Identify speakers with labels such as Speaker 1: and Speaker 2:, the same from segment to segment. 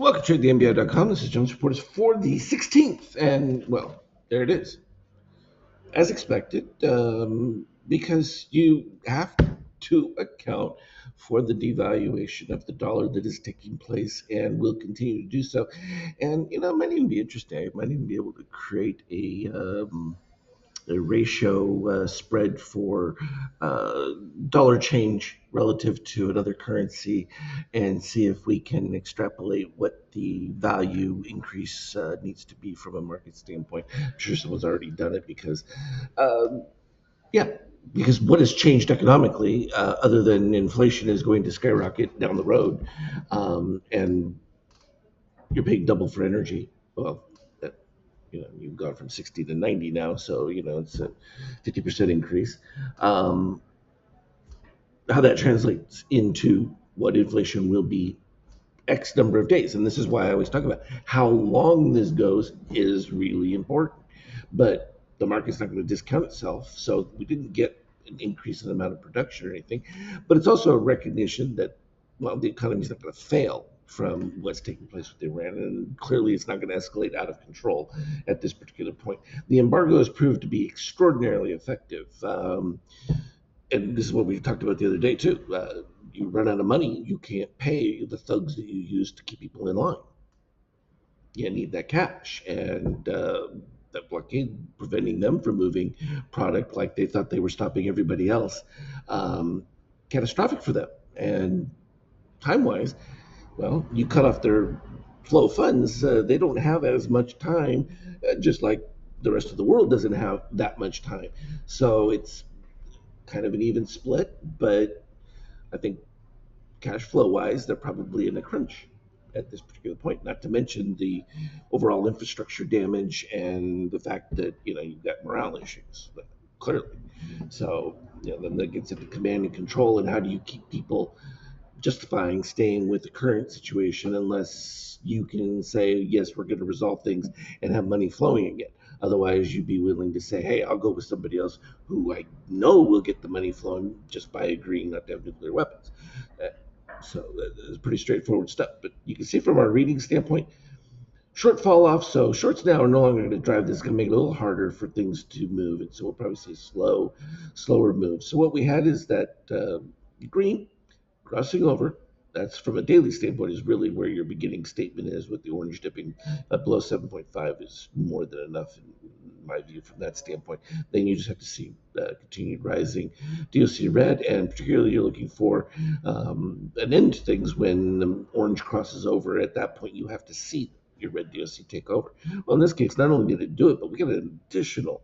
Speaker 1: Welcome to TradeTheNBA.com. This is Jones Reporters for the 16th. And, well, there it is. As expected, because you have to account for the devaluation of the dollar that is taking place and will continue to do so. And, it might even be interesting. I might even be able to create a ratio spread for uh, dollar change relative to another currency and see if we can extrapolate what the value increase needs to be from a market standpoint. I'm sure someone's already done it because, um, yeah, because what has changed economically, other than inflation is going to skyrocket down the road, and you're paying double for energy. Well, you've gone from 60 to 90 now, so it's a 50% increase. Um, how that translates into what inflation will be X number of days, and this is why I always talk about how long this goes is really important. But the market's not going to discount itself, so we didn't get an increase in the amount of production or anything. But it's also a recognition that, well, the economy is not going to fail from what's taking place with Iran, and clearly it's not going to escalate out of control at this particular point. The embargo has proved to be extraordinarily effective. And this is what we talked about the other day too. You run out of money, you can't pay the thugs that you use to keep people in line. You need that cash, and that blockade preventing them from moving product like they thought they were stopping everybody else. Um, Catastrophic for them. And time wise, well, you cut off their flow of funds. They don't have as much time, just like the rest of the world doesn't have that much time. So it's kind of an even split, but I think cash flow wise, they're probably in a crunch at this particular point. Not to mention the overall infrastructure damage and the fact that you've got morale issues, clearly. So then that gets into command and control, and how do you keep people justifying staying with the current situation unless you can say, yes, we're going to resolve things and have money flowing again. Otherwise, you'd be willing to say, hey, I'll go with somebody else who I know will get the money flowing just by agreeing not to have nuclear weapons. Uh, so that's pretty straightforward stuff. But you can see from our reading standpoint, short fall off. So shorts now are no longer going to drive this. It's going to make it a little harder for things to move. And so we'll probably see slower move. So what we had is that green crossing over. That's from a daily standpoint is really where your beginning statement is, with the orange dipping below 7.5 is more than enough in my view from that standpoint. Then you just have to see continued rising DOC red, and particularly you're looking for an end to things when the orange crosses over. At that point, you have to see your red DOC take over. Well, in this case, not only did it do it, but we got an additional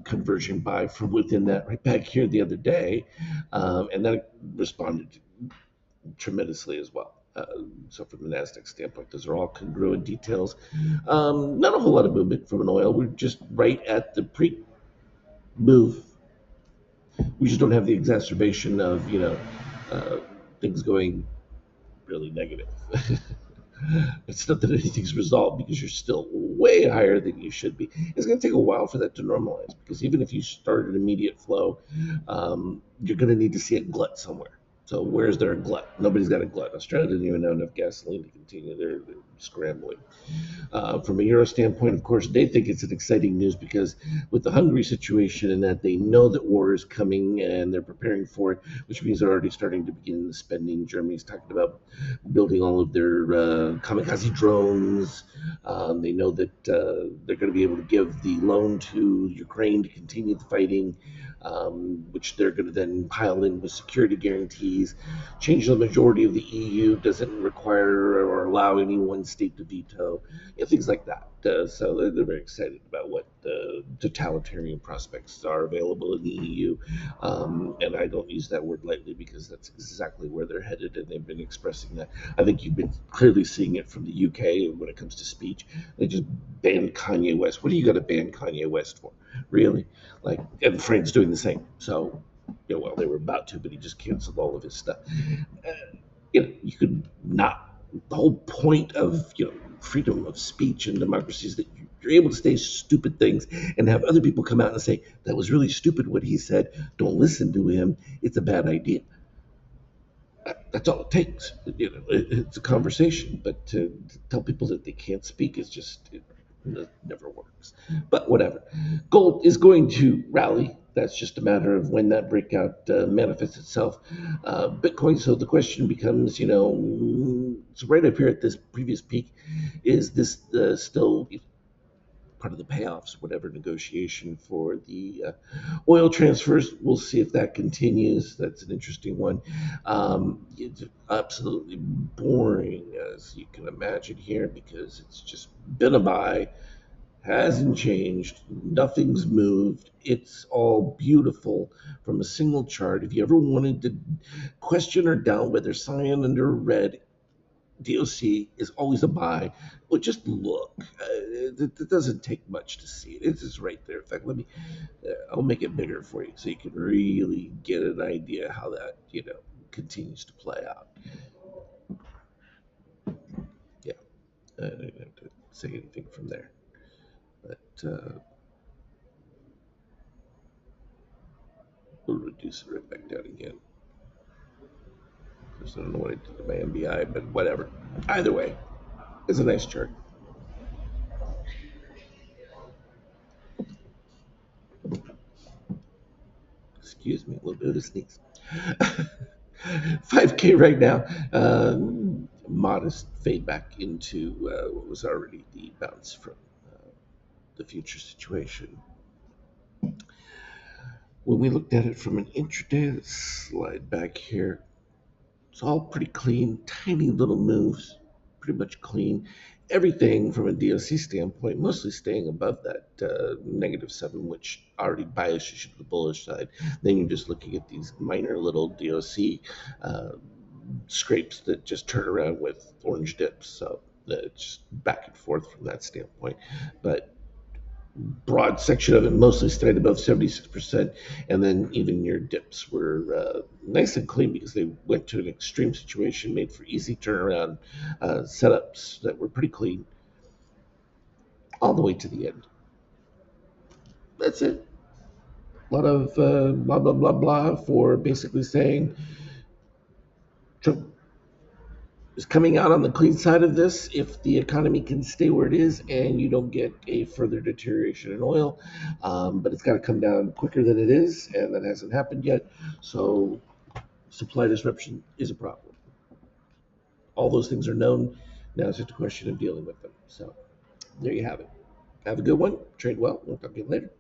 Speaker 1: conversion buy from within that right back here the other day, and that responded tremendously as well. So from the Nasdaq standpoint, those are all congruent details. Not a whole lot of movement from an oil. We're just right at the pre-move. We just don't have the exacerbation of uh, things going really negative. It's not that anything's resolved, because you're still way higher than you should be. It's going to take a while for that to normalize, because even if you start an immediate flow, you're going to need to see a glut somewhere. So where's there a glut? Nobody's got a glut. Australia doesn't even have enough gasoline to continue. They're scrambling. From a euro standpoint, of course, they think it's an exciting news, because with the Hungary situation, and that they know that war is coming and they're preparing for it, which means they're already starting to begin the spending. Germany's talking about building all of their kamikaze drones. They know that they're going to be able to give the loan to Ukraine to continue the fighting, which they're going to then pile in with security guarantees. Change the majority of the EU doesn't require or allow any one state to veto, things like that. So they're very excited about what the totalitarian prospects are available in the EU. And I don't use that word lightly, because that's exactly where they're headed, and they've been expressing that. I think you've been clearly seeing it from the UK when it comes to speech. They just banned Kanye West. What do you got to ban Kanye West for? Really? Like, and Frank's doing the same. So, well, they were about to, but he just canceled all of his stuff. You could not. The whole point of freedom of speech and democracy is that you're able to say stupid things and have other people come out and say that was really stupid what he said. Don't listen to him. It's a bad idea. That's all it takes. It's a conversation, but to tell people that they can't speak is just it never works. But whatever. Gold is going to rally. That's just a matter of when that breakout manifests itself. Bitcoin. So the question becomes, it's right up here at this previous peak. Is this still part of the payoffs, whatever negotiation for the oil transfers? We'll see if that continues. That's an interesting one. It's absolutely boring, as you can imagine here, because it's just been a buy, hasn't changed, nothing's moved. It's all beautiful from a single chart. If you ever wanted to question or doubt whether cyan under red DOC is always a buy. But just look. It doesn't take much to see it. It's just right there. In fact, I'll make it bigger for you so you can really get an idea how that, continues to play out. Yeah, I don't have to say anything from there. But we'll reduce it right back down again. Because I don't know what I did to my MBI, but whatever. Either way, it's a nice chart. Excuse me, a little bit of a sneeze. 5K right now. Modest fade back into what was already the bounce from the future situation. When we looked at it from an intraday, let's slide back here. It's all pretty clean, tiny little moves, pretty much clean. Everything from a DOC standpoint, mostly staying above that -7, which already biases you to the bullish side. Then you're just looking at these minor little DOC uh, scrapes that just turn around with orange dips. So it's just back and forth from that standpoint. But broad section of it mostly stayed above 76%, and then even your dips were nice and clean because they went to an extreme situation, made for easy turnaround setups that were pretty clean all the way to the end. That's it. A lot of blah blah blah blah for basically saying Trump is coming out on the clean side of this if the economy can stay where it is and you don't get a further deterioration in oil. But it's got to come down quicker than it is, and that hasn't happened yet. So supply disruption is a problem. All those things are known. Now it's just a question of dealing with them. So there you have it. Have a good one. Trade well. We'll talk to you later.